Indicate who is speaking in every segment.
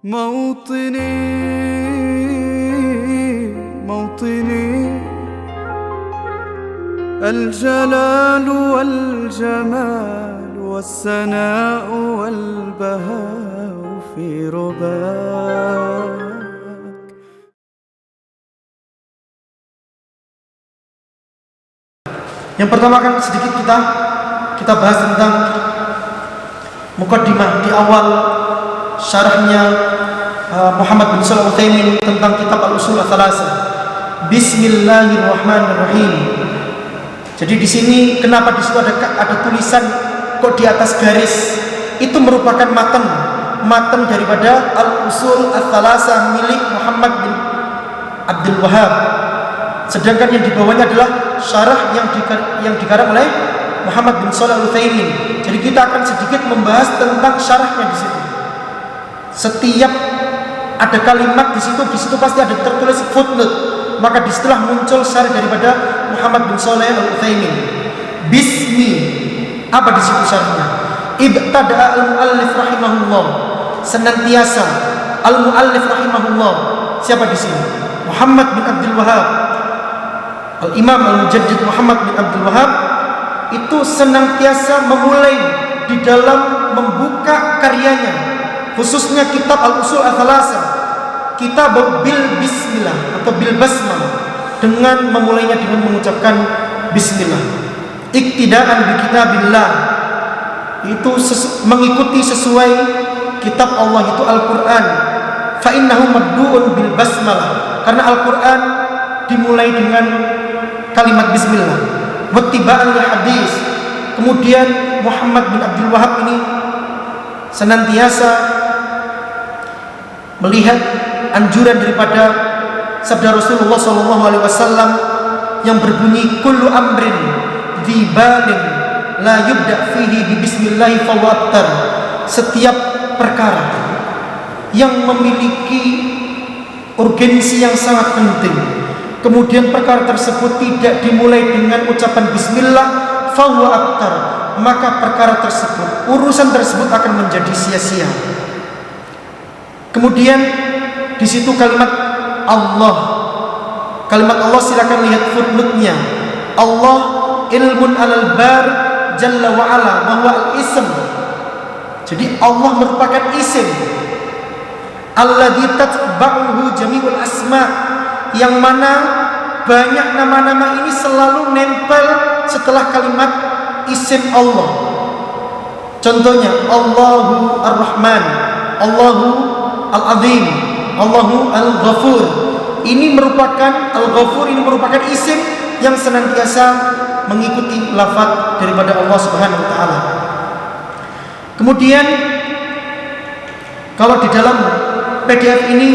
Speaker 1: موطني الجلال والجمال والثناء والبهاء في رباك.
Speaker 2: Yang pertama kan sedikit kita bahas tentang mukaddimah di awal syarahnya Muhammad bin Shalih Al-Utsaimin tentang kitab Al-Usul Ats-Tsalatsah. Bismillahirrahmanirrahim. Jadi di sini kenapa di situ ada tulisan kok di atas garis? Itu merupakan matan daripada Al-Usul Ats-Tsalatsah milik Muhammad bin Abdul Wahhab. Sedangkan yang di bawahnya adalah syarah yang dikarang oleh Muhammad bin Shalih Al-Utsaimin. Jadi kita akan sedikit membahas tentang syarahnya di situ. Setiap ada kalimat di situ pasti ada tertulis footnote. Maka disitulah muncul syarah daripada Muhammad bin Shalih Al-Utsaimin. Bismi, apa di situ syarahnya? Ibtada'a al-muallif rahimahullah. Senantiasa al-muallif rahimahullah. Siapa di sini? Muhammad bin Abdul Wahhab. Al-Imam Al-Mujaddid Muhammad bin Abdul Wahhab itu senantiasa memulai di dalam membuka karyanya, khususnya kitab Al-Usul Ats-Tsalatsah, kitab bil bismillah atau bil basmalah, dengan memulainya dengan mengucapkan bismillah. Iktidaan bi kitabillah, itu mengikuti sesuai kitab Allah, itu Al-Qur'an. Fa innahu mabdu'un bil basmalah, karena Al-Qur'an dimulai dengan kalimat bismillah. Wattiba'an li hadis. Kemudian Muhammad bin Abdul Wahhab ini senantiasa melihat anjuran daripada sabda Rasulullah SAW yang berbunyi kullu amrin dzibalin la yubda fihi bi bismillah fawattar. Setiap perkara yang memiliki urgensi yang sangat penting, kemudian perkara tersebut tidak dimulai dengan ucapan bismillah, fahuwa aktar, maka perkara tersebut, urusan tersebut akan menjadi sia-sia. Kemudian di situ kalimat Allah. Kalimat Allah silakan lihat footnote-nya. Allah ilmun alal bar jalla wa ala bahwa al-ism. Jadi Allah merupakan isim. Alladzi tatba'uhu jami'ul asma', yang mana banyak nama-nama ini selalu nempel setelah kalimat isim Allah. Contohnya Allahu Ar-Rahman, Allahu Al-Azim, Allahu Al-Ghafur. Ini merupakan Al-Ghafur, ini merupakan isim yang senantiasa mengikuti lafaz daripada Allah Subhanahu wa taala. Kemudian kalau di dalam PDF ini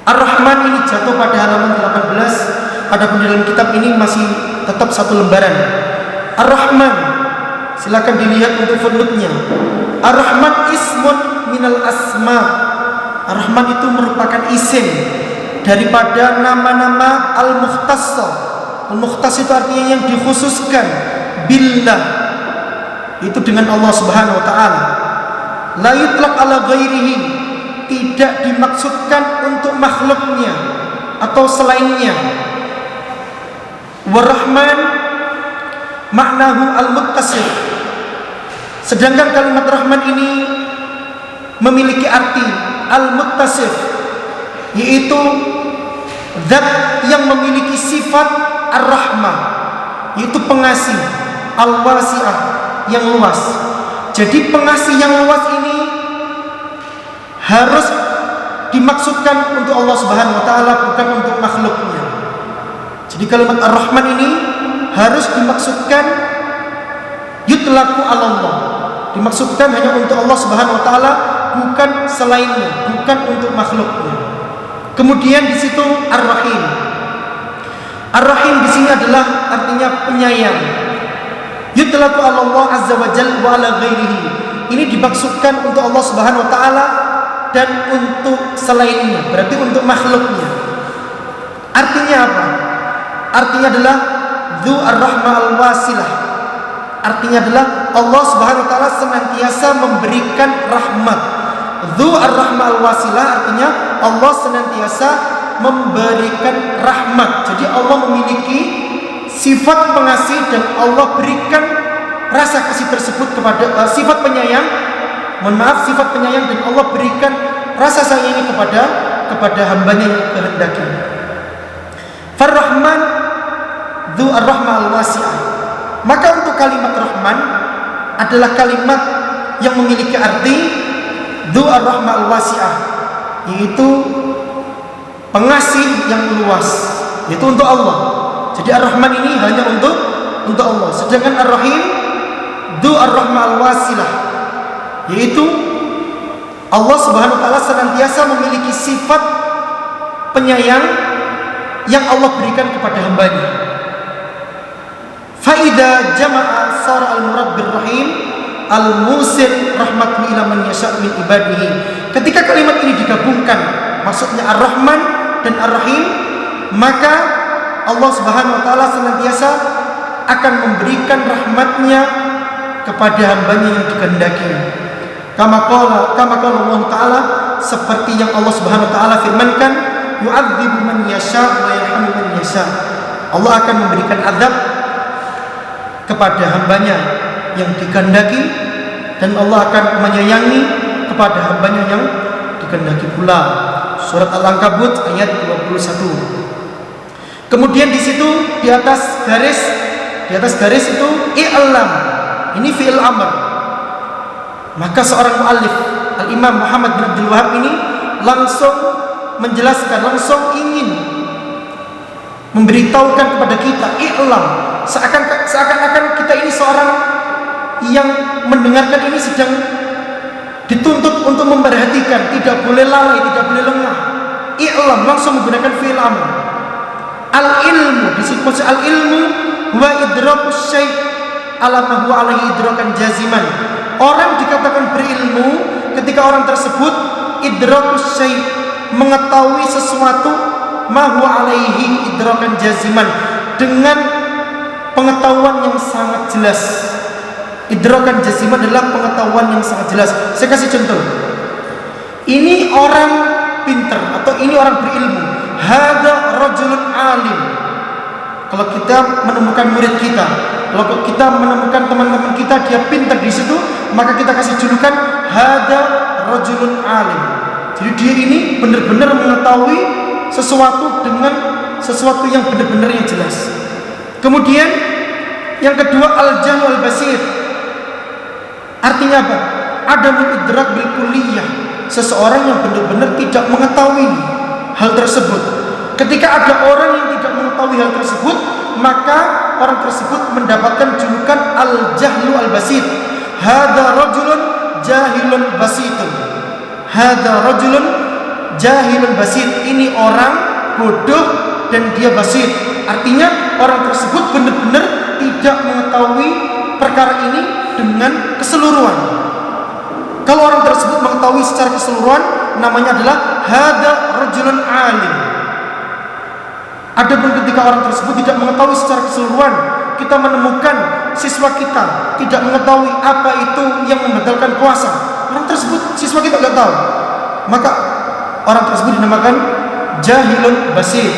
Speaker 2: Ar-Rahman ini jatuh pada halaman 18. Adapun di dalam kitab ini masih tetap satu lembaran. Ar-Rahman, silakan dilihat untuk footnote-nya. Ar-Rahman ismun minal asma. Ar-Rahman itu merupakan isim daripada nama-nama al-mukhtassah. Al-mukhtass itu artinya yang dikhususkan billah, itu dengan Allah Subhanahu wa taala. La yutlaq ala ghairihi, tidak dimaksudkan untuk makhluknya atau selainnya. War-Rahman maknahu al-muttasif. Sedangkan kalimat Rahman ini memiliki arti al-muttasif, yaitu zat yang memiliki sifat ar-rahmah, yaitu pengasih, al-wasi'ah, yang luas. Jadi pengasih yang luas ini harus dimaksudkan untuk Allah Subhanahu wa taala, bukan untuk makhluknya. Jadi kalimat Ar-Rahman ini harus dimaksudkan yutlaqu 'ala Allah, dimaksudkan hanya untuk Allah Subhanahu wa taala, bukan selainnya, bukan untuk makhluknya. Kemudian di situ Ar-Rahim. Ar-Rahim di sini adalah artinya penyayang. Yutlaqu 'ala Allah azza wa jalla wa 'ala ghairihi. Ini dimaksudkan untuk Allah Subhanahu wa taala dan untuk selainnya, berarti untuk makhluknya. Artinya apa? Artinya adalah dzu ar-rahmah al-wasilah. Artinya adalah Allah Subhanahu wa taala senantiasa memberikan rahmat, Dzu ar-rahmah al-wasilah artinya Allah senantiasa memberikan rahmat. Jadi Allah memiliki sifat pengasih dan Allah berikan rasa kasih tersebut kepada sifat penyayang. Sifat penyayang dan Allah berikan rasa sayang ini kepada hambanya yang kehendaki. Far-Rahman dzu ar-rahmah al-wasi'ah. Maka untuk kalimat Rahman adalah kalimat yang memiliki arti dzu ar-rahmah al-wasi'ah, yaitu pengasih yang luas, yaitu untuk Allah. Jadi Ar-Rahman ini hanya untuk Allah. Sedangkan Ar-Rahim dzu ar-rahmah al-wasilah, yaitu Allah Subhanahu wa taala senantiasa memiliki sifat penyayang yang Allah berikan kepada hambanya. Fa idza jama'a sara al-murad bir rahim al-musil rahmatu ila man yasha' min ibadihi. Ketika kalimat ini digabungkan, maksudnya Ar-Rahman dan Ar-Rahim, maka Allah Subhanahu wa taala senantiasa akan memberikan rahmatnya kepada hambanya yang dikehendaki. Kama qala Allah taala, seperti yang Allah Subhanahu wa taala firmankan, yu'adzibu man yasha wa yarhamu man yasha. Allah akan memberikan azab kepada hambanya yang dikehendaki dan Allah akan menyayangi kepada hambanya yang dikehendaki pula. Surat Al-Ankabut ayat 21. Kemudian di situ di atas garis itu i'lam. Ini fi'il amr. Maka seorang muallif Al-Imam Muhammad bin Abdul Wahab ini langsung menjelaskan, langsung ingin memberitahukan kepada kita i'lam, seakan-akan kita ini seorang yang mendengarkan ini sedang dituntut untuk memperhatikan, tidak boleh lalai, tidak boleh lengah. I'lam langsung menggunakan fi'il amr. Al-ilmu, di situ maksud al-ilmu wa idrakus syai' ala ma huwa alaihi idrakan jaziman. Orang dikatakan berilmu ketika orang tersebut idrakus syai', mengetahui sesuatu, ma huwa alaihi idrakan jaziman, dengan pengetahuan yang sangat jelas. Idrakan jaziman adalah pengetahuan yang sangat jelas. Saya kasih contoh. Ini orang pintar atau ini orang berilmu. Hada rajulun alim. Kalau kita menemukan murid kita, kalau kita menemukan teman-teman kita dia pintar di situ, maka kita kasih julukan hada rajulun alim. Jadi dia ini benar-benar mengetahui sesuatu dengan sesuatu yang benar-benar yang jelas. Kemudian yang kedua al-jahl al-basir. Artinya apa? Adamul idrak bil kulliyah. Seseorang yang benar-benar tidak mengetahui hal tersebut. Ketika ada orang yang tidak mengetahui hal tersebut, maka orang tersebut mendapatkan julukan al-jahlu al-basir. Hada rajulun jahilun basitun. Hada rajulun jahilun basir. Ini orang bodoh dan dia basir. Artinya orang tersebut benar-benar tidak mengetahui perkara ini dengan keseluruhan. Kalau orang tersebut mengetahui secara keseluruhan, namanya adalah hada rajulun alim. Adapun ketika orang tersebut tidak mengetahui secara keseluruhan, kita menemukan siswa kita tidak mengetahui apa itu yang membatalkan puasa. Orang tersebut, siswa kita tidak tahu, maka orang tersebut dinamakan jahilun basir.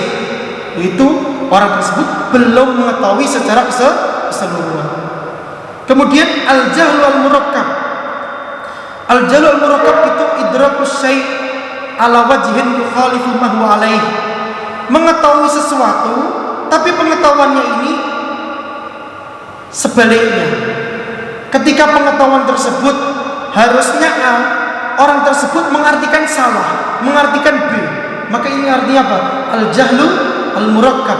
Speaker 2: Itu orang tersebut belum mengetahui secara keseluruhan. Kemudian al-jahlu al-murakkab. Al-jahlu al-murakkab itu idrakus syai' ala wajhin yukhalifu ma huwa alaihi. Mengetahui sesuatu, tapi pengetahuannya ini sebaliknya. Ketika pengetahuan tersebut harusnya A, orang tersebut mengartikan salah, mengartikan B. Maka ini artinya apa? Al-jahlu al-murakkab.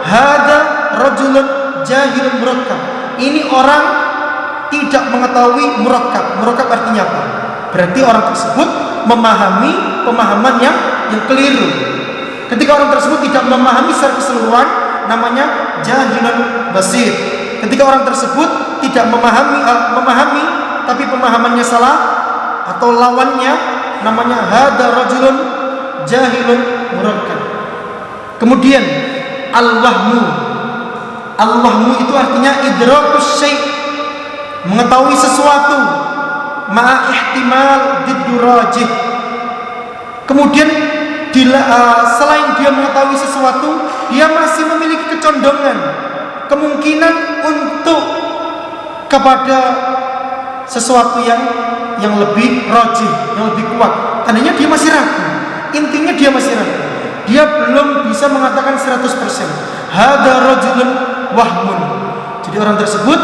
Speaker 2: Hada rajulun jahilun murakkab. Ini orang tidak mengetahui murakkab. Murakkab artinya apa? Berarti orang tersebut memahami pemahaman yang keliru. Ketika orang tersebut tidak memahami secara keseluruhan, namanya jahilun basir. Ketika orang tersebut tidak memahami tapi pemahamannya salah atau lawannya, namanya hada rajulun jahilun murakkab. Kemudian al-wahmu. Al-wahmu itu artinya idrakus syai', mengetahui sesuatu ma'a ihtimal diddu rajih. Kemudian selain dia mengetahui sesuatu, dia masih memiliki kecondongan, kemungkinan untuk kepada sesuatu yang lebih rajih, yang lebih kuat. Tandanya dia masih ragu. Intinya dia masih ragu. Dia belum bisa mengatakan 100%. Hadza rajulun wahmun. Jadi orang tersebut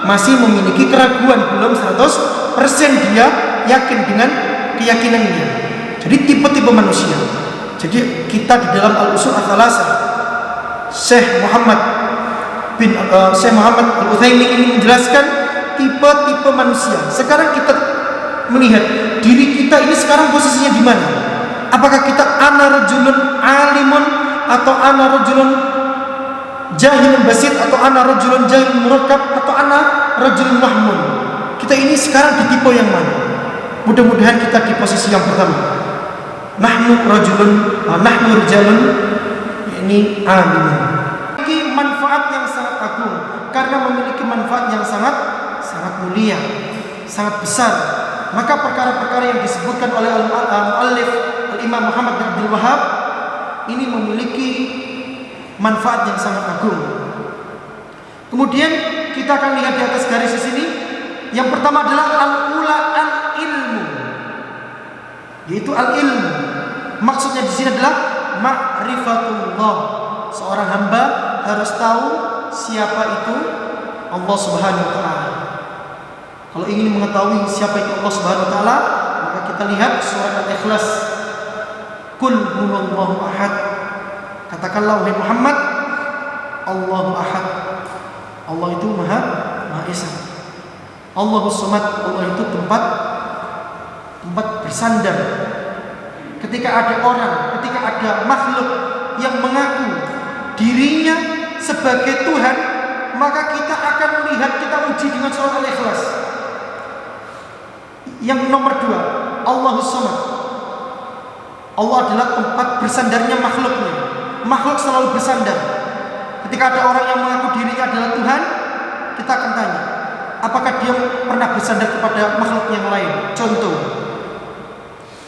Speaker 2: masih memiliki keraguan, belum 100% dia yakin dengan keyakinannya. Jadi tipe-tipe manusia. Jadi kita di dalam Al-Usul Ats-Tsalatsah, Syekh Muhammad Al-Utsaimin ini menjelaskan tipe-tipe manusia. Sekarang kita melihat diri kita ini sekarang posisinya di mana? Apakah kita ana rajulun alimun, atau ana rajulun jahilun basit, atau ana rajulun jahilun murakkab, atau ana rajulun mahmun? Kita ini sekarang di tipe yang mana? Mudah-mudahan kita di posisi yang pertama. Nahnu rijalun, ini alimun. Memiliki manfaat yang sangat agung, karena memiliki manfaat yang sangat mulia, sangat besar. Maka perkara-perkara yang disebutkan oleh al-muallif Al-Imam Muhammad bin Abdul Wahhab ini memiliki manfaat yang sangat agung. Kemudian kita akan lihat di atas garis di sini. Yang pertama adalah al-ula al-ilmu, yaitu al-ilmu. Maksudnya di sini adalah ma'rifatullah. Seorang hamba harus tahu siapa itu Allah Subhanahu wa taala. Kalau ingin mengetahui siapa itu Allah Subhanahu wa taala, maka kita lihat surat Al-Ikhlas. Qul huwallahu ahad. Katakanlah wahai Muhammad, Allahu ahad. Allah itu Maha Esa. Allahus Samad. Allah itu tempat bersandar. Ketika ada makhluk yang mengaku dirinya sebagai Tuhan, maka kita akan melihat, kita uji dengan surat Al-Ikhlas. Yang nomor 2, Allahus Samad. Allah adalah tempat bersandarnya makhluknya. Makhluk selalu bersandar. Ketika ada orang yang mengaku dirinya adalah Tuhan, kita akan tanya, apakah dia pernah bersandar kepada makhluk yang lain? Contoh,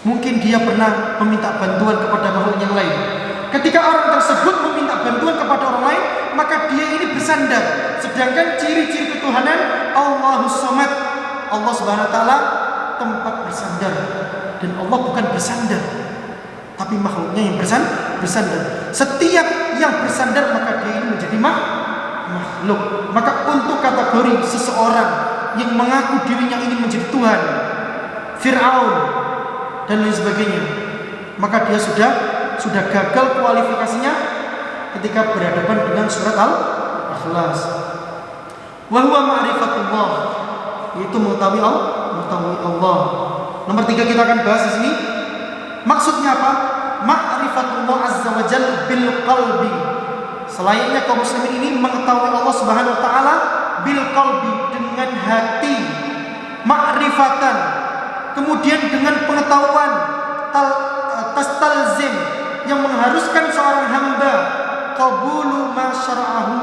Speaker 2: mungkin dia pernah meminta bantuan kepada makhluk yang lain. Ketika orang tersebut meminta bantuan kepada orang lain, maka dia ini bersandar. Sedangkan ciri-ciri ketuhanan Allahus Samad, Allah Subhanahu wa taala tempat bersandar. Dan Allah bukan bersandar, tapi makhluknya yang bersandar. Setiap yang bersandar maka dia ini menjadi makhluk. Maka untuk kategori seseorang yang mengaku dirinya ini menjadi Tuhan, Fir'aun dan lain sebagainya, maka dia sudah gagal kualifikasinya ketika berhadapan dengan surat Al-Ikhlas. Wa huwa ma'rifatullah, yaitu mengetahui Allah. Nomor 3 kita akan bahas di sini. Maksudnya apa? Ma'rifatullah azza wa jalla bil qalbi. Selayaknya kaum muslimin ini mengetahui Allah Subhanahu wa taala bil qalbi, dengan hati, ma'rifatan. Kemudian dengan pengetahuan, tastalzim, yang mengharuskan seorang hamba qabulu ma syara'ahu,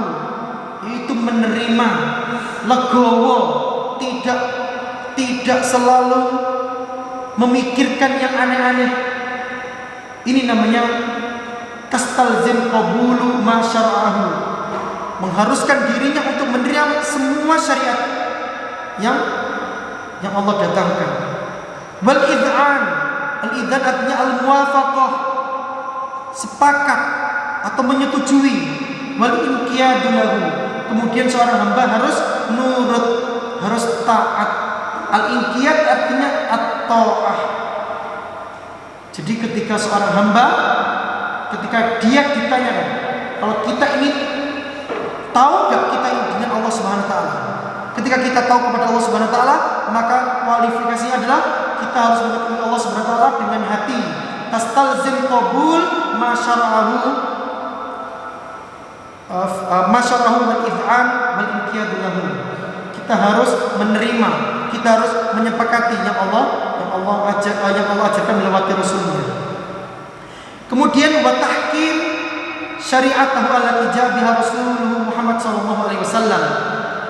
Speaker 2: yaitu menerima, legowo, tidak selalu memikirkan yang aneh-aneh. Ini namanya tastalzim qabulu ma syara'ahu, mengharuskan dirinya untuk menerima semua syariat yang Allah datangkan. Wal id'an, al-id'an artinya al-muwafaqah, sepakat atau menyetujui. Wal inqiyadu lahu, kemudian seorang hamba harus nurut, harus taat. Al-inqiyad artinya at-ta'ah. Jadi ketika seorang hamba, ketika dia ditanyakan, kalau kita ini tahu enggak kita ini dengan Allah Subhanahu wa taala? Ketika kita tahu kepada Allah Subhanahu wa taala, maka kualifikasinya adalah kita harus mengetahui Allah Subhanahu wa taala dengan hati. Tastalzim qabul ma syara'ahu wal id'an wal inqiyadu lahu. Kita harus menerima, kita harus menyepakati yang Allah ajarkan melewati Rasulnya. Kemudian wa tahkim syari'atahu allati ja'a biha Rasulullah Muhammad sallallahu alaihi wasallam.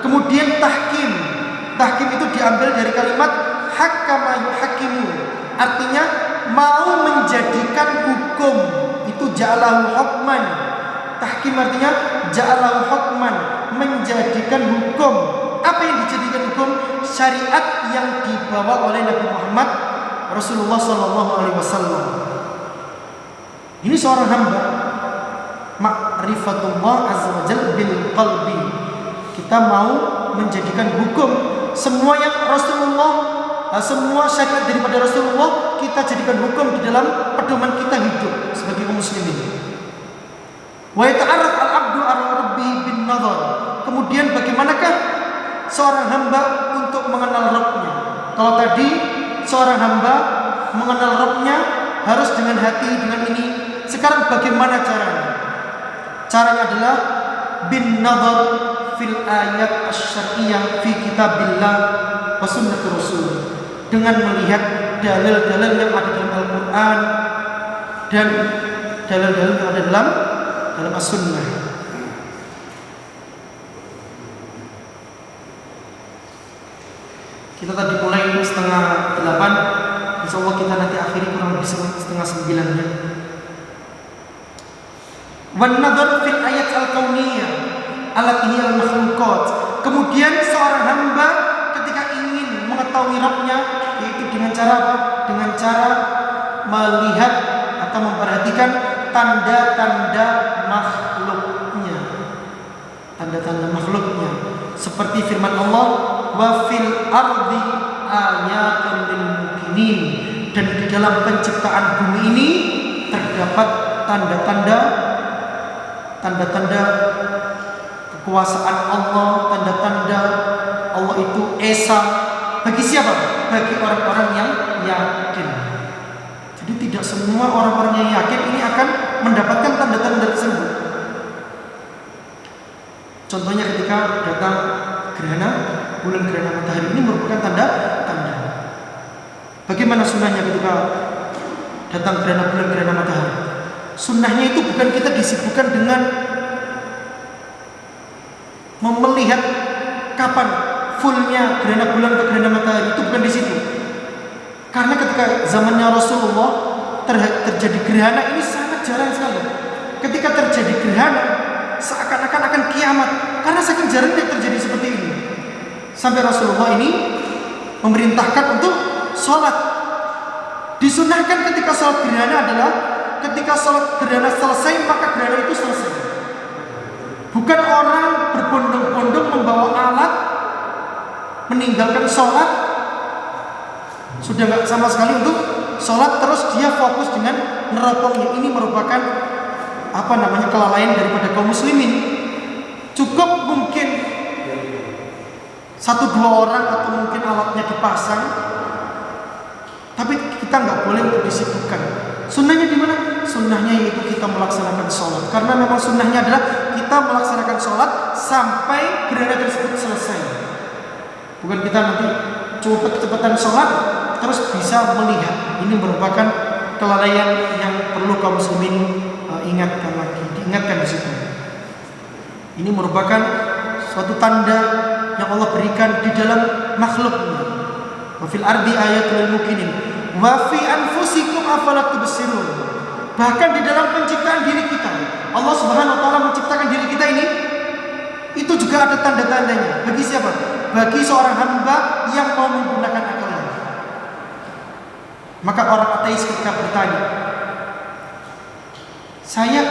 Speaker 2: Kemudian tahkim itu diambil dari kalimat hakama yuhakimu, artinya mau menjadikan hukum, itu ja'alahu hukman. Tahkim artinya ja'alahu hukman, menjadikan hukum. Apa yang dijadikan hukum? Syariat yang dibawa oleh Nabi Muhammad Rasulullah SAW. Ini seorang hamba, ma'rifatullah azza wa jalla bil qalbi. Kita mau menjadikan hukum semua yang Rasulullah, semua syariat daripada Rasulullah kita jadikan hukum di dalam pedoman kita hidup sebagai kaum muslimin. Wa yata'arraf al-'abdu 'ala rabbih bin nadhar. Kemudian bagaimanakah seorang hamba untuk mengenal Rabb-nya? Kalau tadi seorang hamba mengenal Rabb-nya harus dengan hati, dengan ini. Sekarang bagaimana caranya? Caranya adalah bin nadhar fil ayat asy-syar'iyyah fi kitabillah wa sunnati rasul, dengan melihat dalil-dalil yang ada dalam Al-Qur'an dan dalil-dalil yang ada dalam as-sunnah. Kita tadi mulai 7:30, insyaallah kita nanti akhiri kurang lebih 8:30-nya. Wan nadhar fil ayat al-kauniyah allati hiya al-makhluqat. Kemudian seorang hamba ketika ingin mengetahui Rabb-nya, yaitu dengan cara apa? Dengan cara melihat atau memperhatikan tanda-tanda makhluknya. Tanda-tanda makhluknya. Seperti firman Allah, wa fil ardi ayatun lil mukminin, dan di dalam penciptaan bumi ini terdapat tanda-tanda kekuasaan Allah, tanda-tanda Allah itu esa. Bagi siapa? Bagi orang-orang yang yakin. Jadi tidak semua orang-orang yang yakin ini akan mendapatkan tanda-tanda tersebut. Contohnya ketika datang gerhana bulan, gerhana matahari, ini merupakan tanda-tanda. Bagaimana sunnahnya ketika datang gerhana bulan, gerhana matahari? Sunnahnya itu bukan kita disibukkan dengan melihat kapan fullnya gerhana bulan atau gerhana matahari, itu bukan di situ. Karena ketika zamannya Rasulullah terjadi gerhana ini sangat jarang sekali. Ketika terjadi gerhana seakan-akan akan kiamat, karena saking jarangnya terjadi seperti ini. Sampai Rasulullah ini memerintahkan untuk sholat. Disunahkan ketika sholat gerhana adalah ketika sholat gerhana selesai, maka gerhana itu selesai. Bukan orang berbondong-bondong membawa alat, meninggalkan sholat, sudah nggak sama sekali untuk sholat, terus dia fokus dengan neropongnya. Ini merupakan kelalaian daripada kaum muslimin. Cukup mungkin 1-2 orang atau mungkin alatnya dipasang, tapi kita nggak boleh untuk disibukkan. Sunnahnya di mana? Sunnahnya yaitu kita melaksanakan sholat. Karena memang sunnahnya adalah kita melaksanakan sholat sampai gerhana tersebut selesai. Bukan kita nanti cepet-cepetan sholat terus bisa melihat. Ini merupakan kelalaian yang perlu kaum muslimin diingatkan di situ. Ini merupakan suatu tanda yang Allah berikan di dalam makhluknya. Wa fil ardi ayatul lil mukminin wa fi anfusikum afala tubsirun. Bahkan di dalam penciptaan diri kita, Allah Subhanahu wa taala menciptakan diri kita ini, itu juga ada tanda-tandanya. Bagi siapa? Bagi seorang hamba yang mau menggunakan akalnya. Maka orang ateis ketika bertanya, saya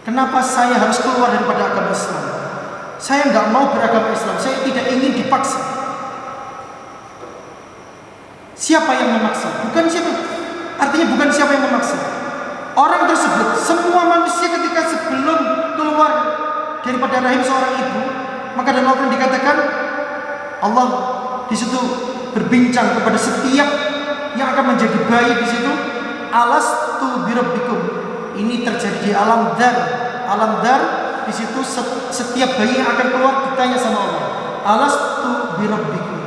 Speaker 2: kenapa saya harus keluar daripada agama Islam? Saya nggak mau beragama Islam, saya tidak ingin dipaksa. Siapa yang memaksa? Artinya bukan siapa yang memaksa. Orang tersebut, semua manusia ketika sebelum keluar daripada rahim seorang ibu, maka dalam Al-Quran dikatakan Allah di situ berbincang kepada setiap yang akan menjadi bayi di situ. Alastu birabbikum. Ini terjadi di alam dar. Alam dar di situ setiap bayi yang akan keluar ditanya sama Allah, alastu birabbikum.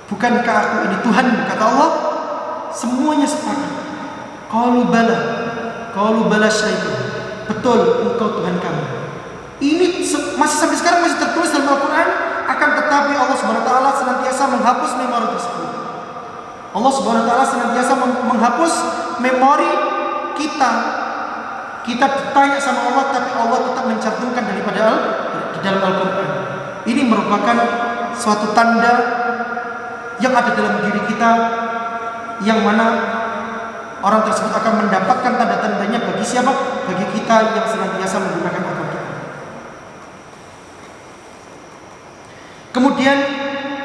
Speaker 2: Bukankah aku ini Tuhan? Kata Allah. Semuanya sepakat. Qalu bala syaitan. Betul, engkau Tuhan kami. Ini masih sampai sekarang masih tertulis dalam Al-Quran akan tetapi Allah Subhanahu wa taala senantiasa menghapus memori tersebut. Allah Subhanahu wa taala senantiasa menghapus memori kita. Kita ditanya sama Allah, tapi Allah tetap mencantumkan daripada di dalam Al-Qur'an. Ini merupakan suatu tanda yang ada dalam diri kita, yang mana orang tersebut akan mendapatkan tanda-tandanya bagi siapa? Bagi kita yang senantiasa menggunakan akal kita. Kemudian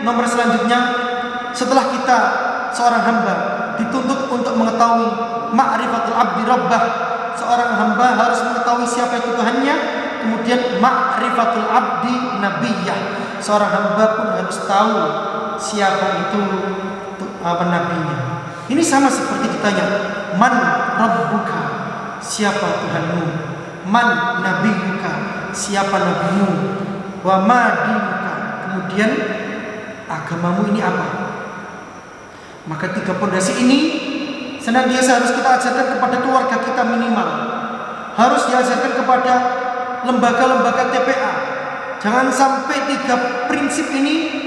Speaker 2: nomor selanjutnya, setelah kita seorang hamba dituntut untuk mengetahui ma'rifatul abdi rabbah, seorang hamba harus mengetahui siapa itu Tuhannya. Kemudian ma'rifatul abdi nabiyyah, seorang hamba pun harus tahu siapa itu nabinya. Ini sama seperti ditanya, man rabbuka, siapa Tuhanmu? Man nabiyuka, siapa nabimu? Wa ma dinuka, kemudian agamamu ini apa? Maka 3 pondasi ini senantiasa harus kita ajarkan kepada keluarga kita minimal. Harus diajarkan kepada lembaga-lembaga TPA. Jangan sampai 3 prinsip ini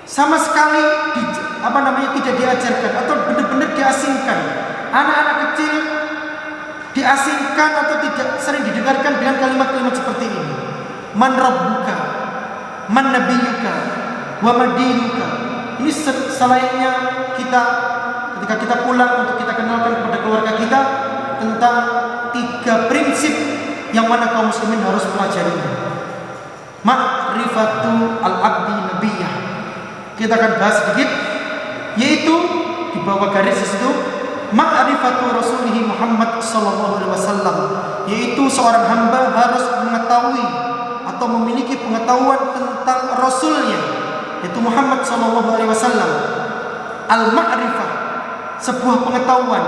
Speaker 2: sama sekali tidak diajarkan atau benar-benar diasingkan. Anak-anak kecil diasingkan atau tidak sering didengarkan dengan kalimat-kalimat seperti ini. Man rabbuka, man nabiyuka, wa madinuka. Ini selayaknya kita ketika kita pulang untuk kita kenalkan kepada keluarga kita tentang 3 prinsip yang mana kaum muslimin harus pelajarinya. Ma'rifatu al-abdi nabiyyah. Kita akan bahas sedikit, yaitu di bawah garis itu ma'rifatu rasulihi Muhammad sallallahu alaihi wasallam, yaitu seorang hamba harus mengetahui atau memiliki pengetahuan tentang rasulnya, yaitu Muhammad sallallahu alaihi wasallam. Al-ma'rifah, sebuah pengetahuan,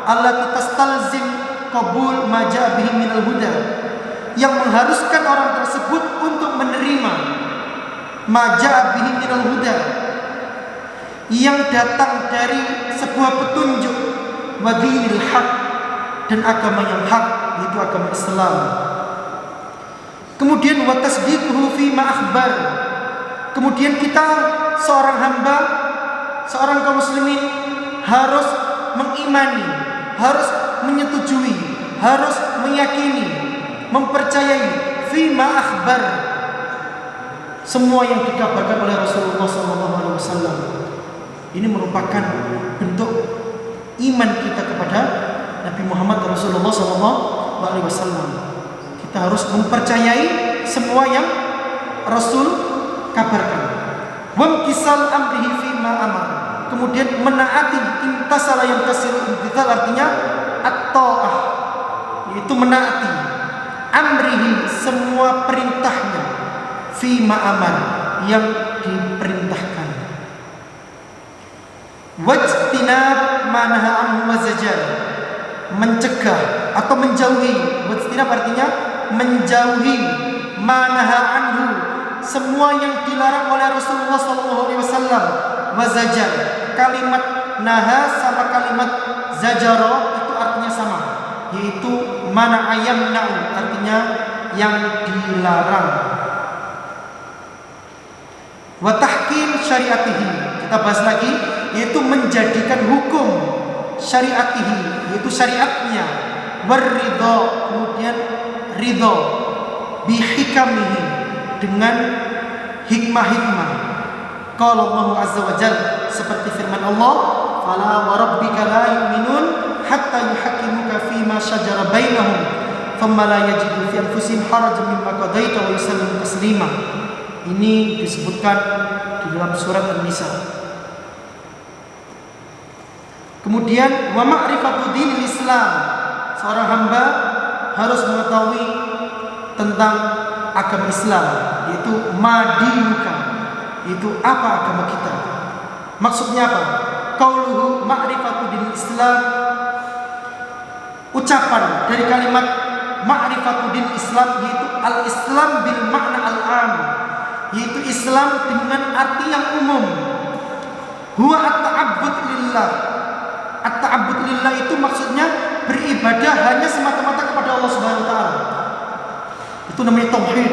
Speaker 2: allati tastalzim qabul ma ja'a bihi minal huda, yang mengharuskan orang tersebut untuk menerima ma ja'a bihi minal huda, yang datang dari sebuah petunjuk, wa dinil haq, dan agama yang hak, yaitu agama Islam. Kemudian wa tasdiquhu fi ma akhbar, kemudian kita seorang hamba, seorang kaum muslimin harus mengimani, harus menyetujui, harus meyakini, mempercayai fima akhbar, semua yang dikabarkan oleh Rasulullah SAW. Ini merupakan bentuk iman kita kepada Nabi Muhammad Rasulullah SAW. Kita harus mempercayai semua yang Rasul kabarkan. Wamtisal amrihi fima amar, kemudian menaati, intasala yang tasiru imtithal, artinya at-ta'ah, yaitu menaati, amrihi, semua perintahnya, fima amar, yang diperintahkan, wajtinab ma naha anhu wa zajar, mencegah atau menjauhi. Wajtinab artinya menjauhi, ma naha anhu, semua yang dilarang oleh Rasulullah SAW, wa zajar. Kalimat naha sama kalimat zajaro itu artinya sama, yaitu mana ayam na'u, artinya yang dilarang. Wa tahkim syariatihi, kita bahas lagi, yaitu menjadikan hukum syariatihi, yaitu syariatnya. Waridho, kemudian ridho, bihikamihi, dengan hikmah-hikmah. Qala Allah azza wa jalla, seperti firman Allah, fala wa rabbika la yu'minun hatta yuhaqqimuka fima shajara bainahum thumma la yajidu fi anfusihim harajan mimma qadaita wa yusallimu taslima. Ini disebutkan di dalam surat An-Nisa. Kemudian wa ma'rifatu dinil Islam, seorang hamba harus mengetahui tentang agama Islam, yaitu madinuka, itu apa agama kita. Maksudnya apa? Qauluhu ma'rifatu dinil Islam, ucapan dari kalimat ma'rifatu dinil Islam, yaitu al-Islam bil makna al-am, yaitu Islam dengan arti yang umum. Huwa at-ta'abbud lillah. At-ta'abbud lillah itu maksudnya beribadah hanya semata-mata kepada Allah Subhanahu wa taala. Itu namanya tauhid.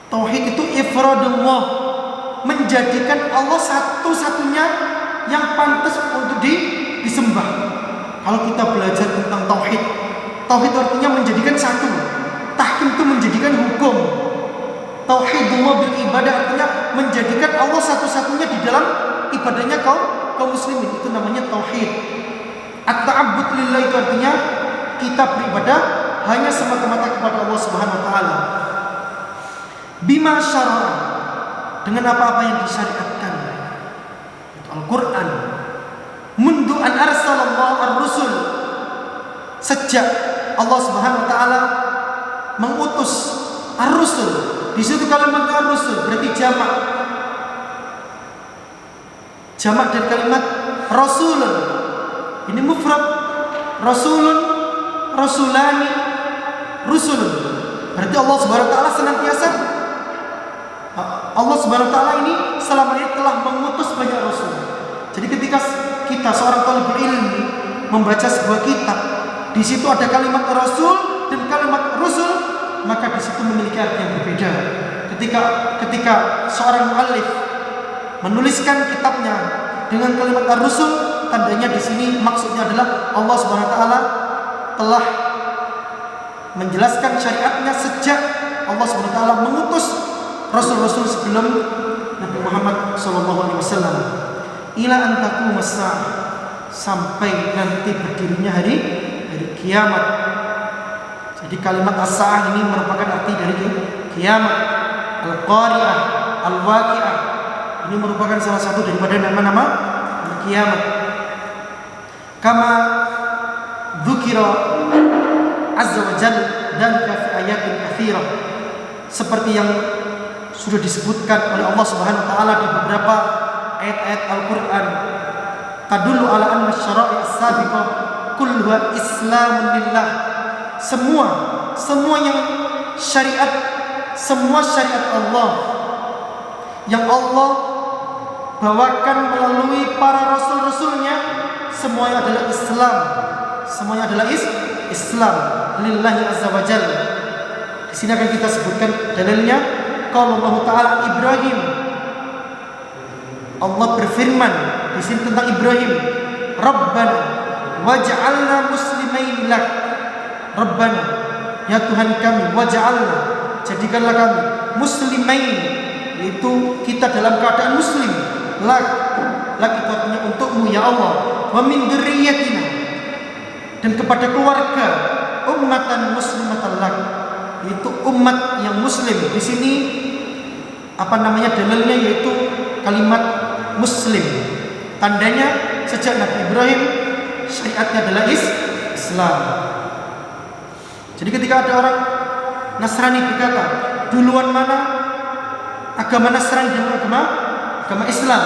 Speaker 2: Tauhid itu ifradullah, menjadikan Allah satu-satunya yang pantas untuk disembah. Kalau kita belajar tentang tauhid, tauhid artinya menjadikan satu. Tahkim itu menjadikan hukum. Tauhidullah bil ibadah artinya menjadikan Allah satu-satunya di dalam ibadahnya kaum muslimin. Itu namanya tauhid. At-ta'abbud lillah itu artinya kita beribadah hanya semata-mata kepada Allah Subhanahu wa taala. Bima syara'a, dengan apa-apa yang disyariatkan. Itu Al-Qur'an. Mundu an arsalallahu ar-rusul, sejak Allah Subhanahu wa taala mengutus ar-rusul. Di situ kalimat ar-rusul berarti jamak. Jamak dari kalimat rasulun. Ini mufrad. Rasulun, rasulani, rusulun. Berarti Allah Subhanahu wa taala senantiasa, Allah Subhanahu wa taala ini selama ini telah mengutus banyak rasul. Jadi ketika kita seorang talibul ilmi membaca sebuah kitab, di situ ada kalimat rasul dan kalimat rusul, maka di situ memiliki arti yang berbeda. Ketika seorang muallif menuliskan kitabnya dengan kalimat ar-rusul, tandanya di sini maksudnya adalah Allah Subhanahu wa taala telah menjelaskan syariatnya sejak Allah Subhanahu wa taala mengutus rasul-rasul sebelum Nabi Muhammad sallallahu alaihi wasallam. Ila an taqumas saah, sampai nanti berdirinya hari kiamat. Jadi kalimat as-saah ini merupakan arti dari kiamat. Al-qari'ah, al-waqi'ah, ini merupakan salah satu daripada nama-nama kiamat. Kama dzukira azza wa jalla dzalika fi ayatin katsirah, seperti yang sudah disebutkan oleh Allah Subhanahu wa taala di beberapa ayat-ayat Al-Qur'an. Tadullu ala anna syara'i as-sabiqah kulluha islamun lillah. Semua yang syariat, semua syariat Allah yang Allah bawakan melalui para rasul-rasulnya, semuanya adalah Islam. Semuanya adalah Islam lillahi azza wa jalla. Di sini akan kita sebutkan dalilnya. Qala Allah Ta'ala Ibrahim, Allah berfirman di sini tentang Ibrahim, Rabbana waj'alna muslimain lak. Rabbana, ya Tuhan kami, waj'alna, jadikanlah kami muslimain, yaitu kita dalam keadaan muslim. Lak itu artinya untukmu ya Allah. Wa min dzurriyyatina, dan kepada keluarga, ummatan muslimatan lak, yaitu umat yang muslim. Di sini dalilnya yaitu kalimat muslim. Tandanya sejak Nabi Ibrahim syariatnya adalah Islam. Jadi ketika ada orang Nasrani berkata, duluan mana agama Nasrani dan agama Islam,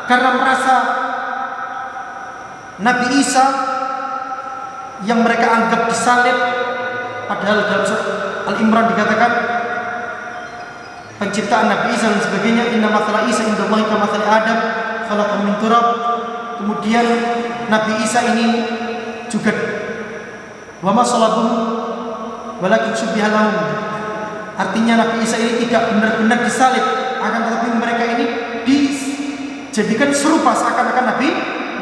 Speaker 2: karena merasa Nabi Isa yang mereka anggap disalib, padahal dalam surat Al-Imran dikatakan penciptaan Nabi Isa dan sebagainya, inna mathala Isa indallahi kamathali Adam khalaqahu min turab. Kemudian Nabi Isa ini juga wa ma salabuhu walakin syubbiha lahum, artinya Nabi Isa ini tidak benar-benar disalib, akan tetapi mereka ini dijadikan serupa seakan-akan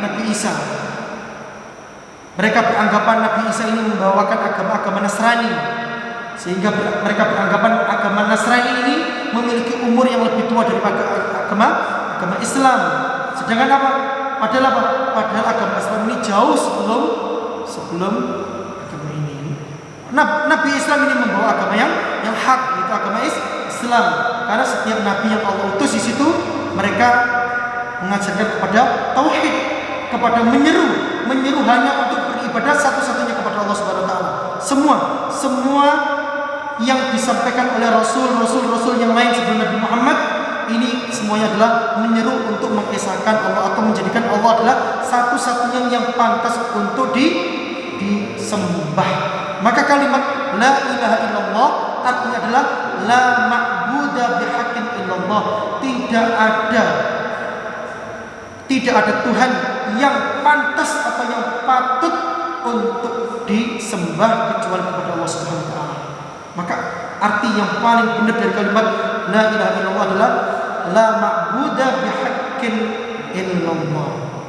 Speaker 2: Nabi Isa. Mereka beranggapan Nabi Isa ini membawakan agama Nasrani, sehingga mereka beranggapan agama Nasrani ini memiliki umur yang lebih tua daripada agama Islam. Sedangkan apa? Padahal agama Islam ini jauh sebelum agama ini. Nabi Islam ini membawa agama yang hak, yaitu agama Islam. Karena setiap nabi yang Allah utus di situ mereka mengajarkan kepada tauhid, kepada menyeru hanya untuk beribadah satu-satunya kepada Allah Subhanahu wa taala. Semua yang disampaikan oleh rasul yang lain sebelum Nabi Muhammad ini semuanya adalah menyeru untuk mengesahkan Allah atau menjadikan Allah adalah satu-satunya yang pantas untuk disembah. Maka kalimat la ilaha illallah artinya adalah la ma'budu bihaqqin illallah. Tidak ada Tuhan yang pantas atau yang patut untuk disembah kecuali kepada Allah Subhanahu wa taala. Maka arti yang paling benar dari kalimat la ilaha illallah adalah la ma'budu bihaqqin illallah.